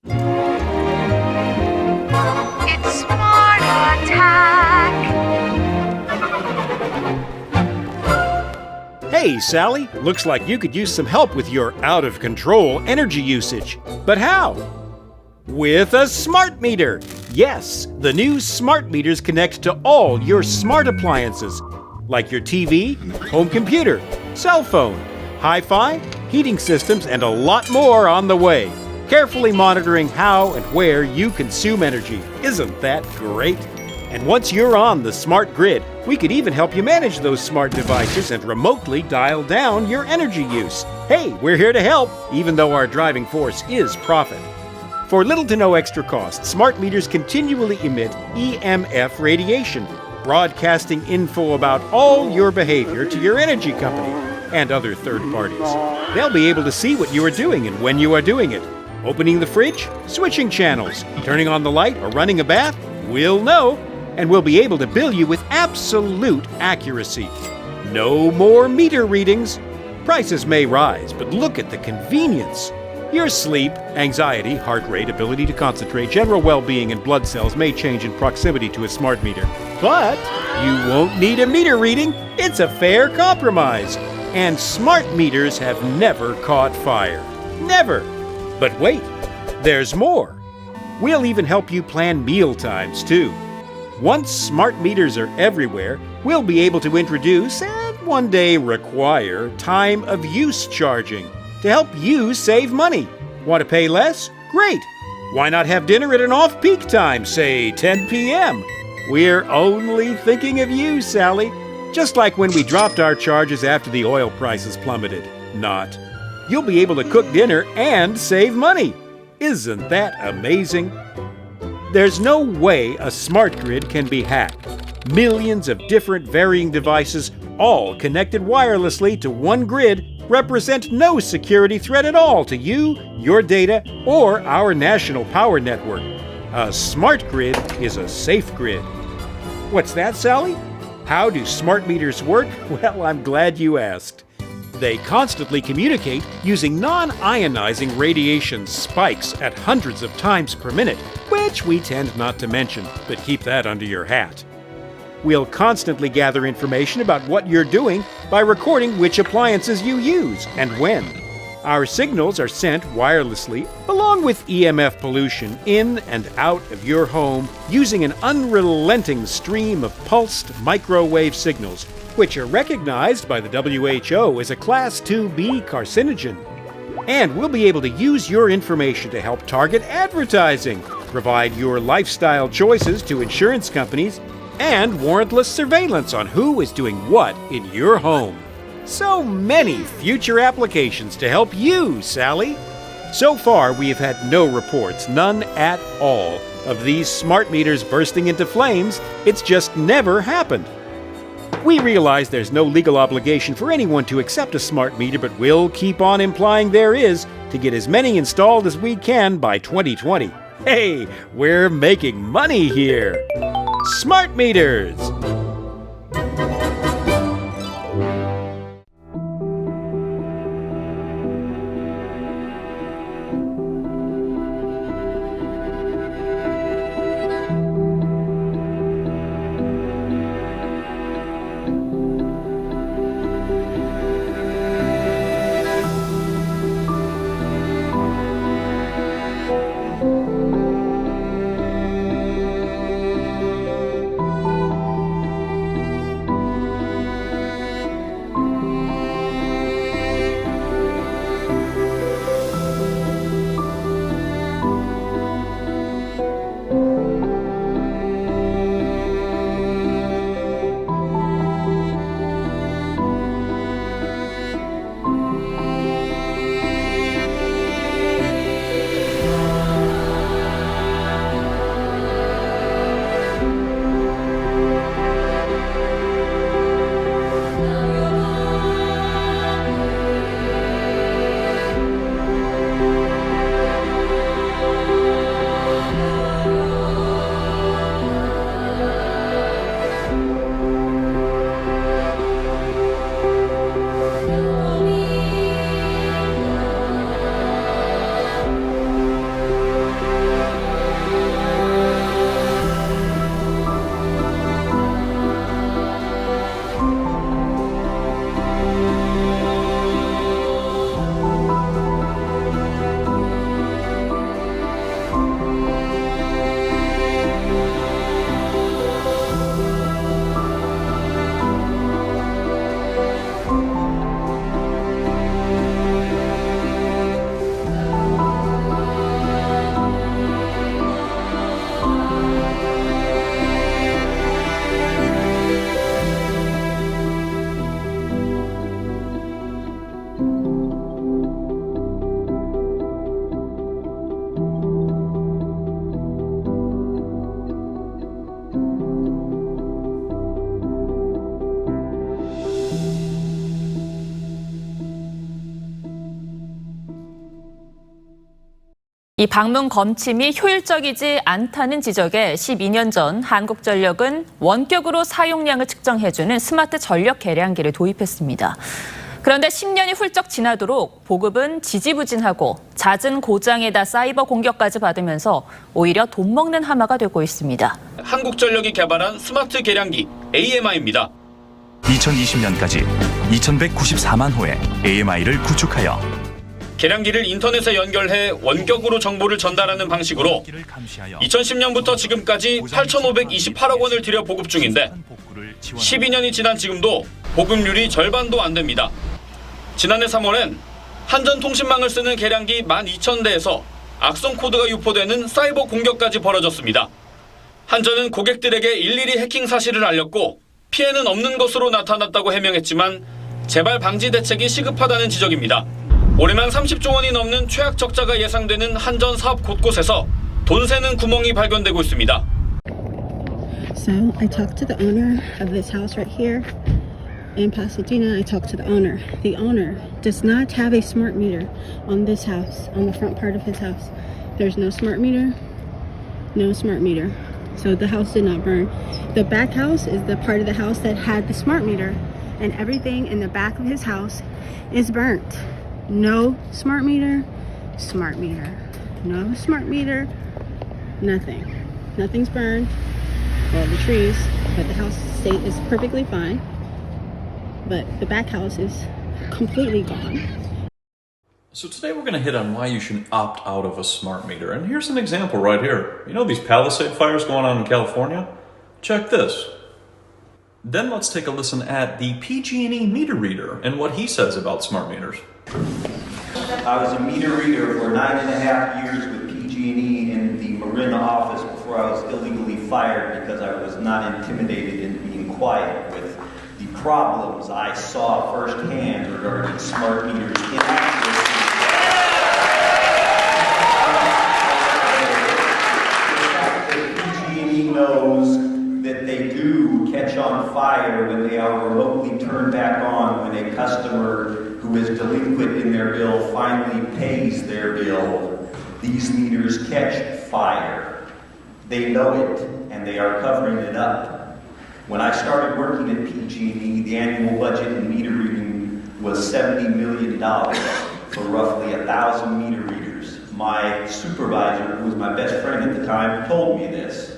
It's Smart Attack. Hey, Sally, looks like you could use some help with your out-of-control energy usage. But how? With a smart meter! Yes, the new smart meters connect to all your smart appliances, like your TV, home computer, cell phone, hi-fi, heating systems, and a lot more on the way. Carefully monitoring how and where you consume energy. Isn't that great? And once you're on the smart grid, we could even help you manage those smart devices and remotely dial down your energy use. Hey, we're here to help, even though our driving force is profit. For little to no extra cost, smart meters continually emit EMF radiation, broadcasting info about all your behavior to your energy company and other third parties. They'll be able to see what you are doing and when you are doing it. Opening the fridge, switching channels, turning on the light, or running a bath, we'll know, and we'll be able to bill you with absolute accuracy. No more meter readings. Prices may rise, but look at the convenience. Your sleep, anxiety, heart rate, ability to concentrate, general well-being, and blood cells may change in proximity to a smart meter. But you won't need a meter reading. It's a fair compromise. And smart meters have never caught fire. Never. But wait, there's more. We'll even help you plan meal times, too. Once smart meters are everywhere, we'll be able to introduce and one day require time of use charging to help you save money. Want to pay less? Great! Why not have dinner at an off-peak time, say 10 p.m.? We're only thinking of you, Sally. Just like when we dropped our charges after the oil prices plummeted. Not. You'll be able to cook dinner and save money. Isn't that amazing? There's no way a smart grid can be hacked. Millions of different varying devices, all connected wirelessly to one grid, represent no security threat at all to you, your data, or our national power network. A smart grid is a safe grid. What's that, Sally? How do smart meters work? Well, I'm glad you asked. They constantly communicate using non-ionizing radiation spikes at hundreds of times per minute, which we tend not to mention, but keep that under your hat. We'll constantly gather information about what you're doing by recording which appliances you use and when. Our signals are sent wirelessly, along with EMF pollution, in and out of your home using an unrelenting stream of pulsed microwave signals, which are recognized by the WHO as a Class 2B carcinogen. And we'll be able to use your information to help target advertising, provide your lifestyle choices to insurance companies, and warrantless surveillance on who is doing what in your home. So many future applications to help you, Sally. So far, we have had no reports, none at all, of these smart meters bursting into flames. It's just never happened. We realize there's no legal obligation for anyone to accept a smart meter, but we'll keep on implying there is to get as many installed as we can by 2020. Hey, we're making money here. Smart meters! 이 방문 검침이 효율적이지 않다는 지적에 12년 전 한국전력은 원격으로 사용량을 측정해주는 스마트 전력 계량기를 도입했습니다. 그런데 10년이 훌쩍 지나도록 보급은 지지부진하고 잦은 고장에다 사이버 공격까지 받으면서 오히려 돈 먹는 하마가 되고 있습니다. 한국전력이 개발한 스마트 계량기 AMI입니다. 2020년까지 2194만 호의 AMI를 구축하여 계량기를 인터넷에 연결해 원격으로 정보를 전달하는 방식으로 2010년부터 지금까지 8,528억 원을 들여 보급 중인데 12년이 지난 지금도 보급률이 절반도 안 됩니다. 지난해 3월엔 한전통신망을 쓰는 계량기 12,000대에서 악성 코드가 유포되는 사이버 공격까지 벌어졌습니다. 한전은 고객들에게 일일이 해킹 사실을 알렸고 피해는 없는 것으로 나타났다고 해명했지만 재발 방지 대책이 시급하다는 지적입니다. 올해만 30조 원이 넘는 최악 적자가 예상되는 한전 사업 곳곳에서 돈 새는 구멍이 발견되고 있습니다. So I talked to the owner of this house right here in Pasadena. I talked to the owner. The owner does not have a smart meter on this house, on the front part of his house. There's no smart meter, no smart meter. So the house did not burn. The back house is the part of the house that had the smart meter, and everything in the back of his house is burnt. No smart meter, smart meter. No smart meter, nothing. Nothing's burned. Well, the trees, but the house state is perfectly fine. But the back house is completely gone. So today we're going to hit on why you should opt out of a smart meter. And here's an example right here. You know these Palisade fires going on in California? Check this. Then let's take a listen at the PG&E meter reader and what he says about smart meters. I was a meter reader for 9.5 years with PG&E in the Marin office before I was illegally fired because I was not intimidated into being quiet with the problems I saw firsthand regarding smart meters inaccuracy. PG&E knows that they do catch on fire when they are remotely turned back on when a customer who is delinquent in their bill finally pays their bill. These meters catch fire. They know it, and they are covering it up. When I started working at PG&E, the annual budget in meter reading was $70 million for roughly 1,000 meter readers. My supervisor, who was my best friend at the time, told me this.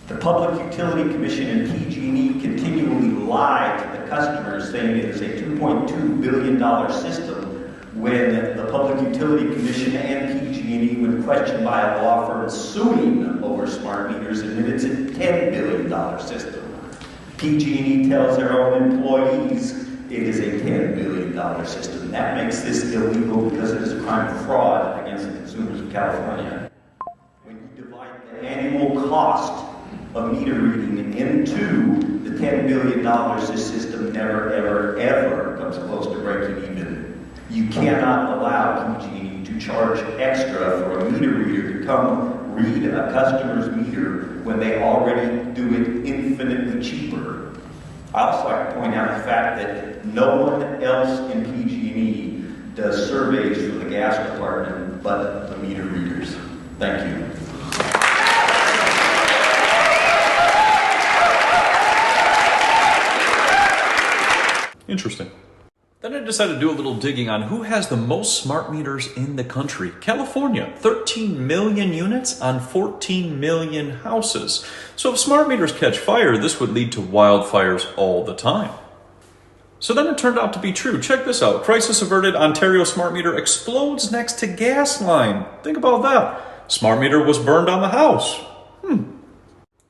The Public Utility Commission and PG&E continually lie to the customers, saying it is a $2.2 billion system, when the Public Utility Commission and PG&E, when questioned by a law firm suing over smart meters, admit it's a $10 billion system. PG&E tells their own employees it is a $10 billion system. That makes this illegal because it is a crime of fraud against the consumers of California. When you divide the annual cost of meter reading into the $10 billion, this system never, ever, ever comes close to breaking even. You cannot allow PG&E to charge extra for a meter reader to come read a customer's meter when they already do it infinitely cheaper. I also like to point out the fact that no one else in PG&E does surveys for the gas department but the meter readers. Thank you. Interesting. Then I decided to do a little digging on who has the most smart meters in the country. California, 13 million units on 14 million houses. So if smart meters catch fire, this would lead to wildfires all the time. So then it turned out to be true. Check this out. Crisis averted, Ontario smart meter explodes next to gas line. Think about that. Smart meter was burned on the house.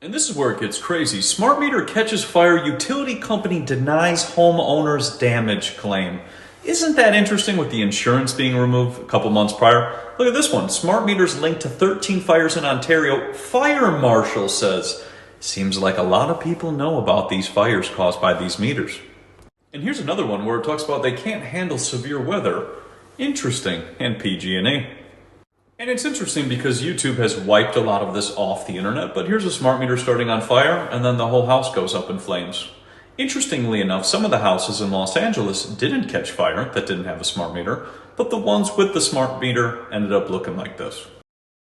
And this is where it gets crazy. Smart meter catches fire, utility company denies homeowner's damage claim. Isn't that interesting with the insurance being removed a couple months prior? Look at this one. Smart meters linked to 13 fires in Ontario. Fire marshal says, seems like a lot of people know about these fires caused by these meters. And here's another one where it talks about they can't handle severe weather. Interesting. And PG&E. And it's interesting because YouTube has wiped a lot of this off the internet, but here's a smart meter starting on fire, and then the whole house goes up in flames. Interestingly enough, some of the houses in Los Angeles didn't catch fire that didn't have a smart meter, but the ones with the smart meter ended up looking like this.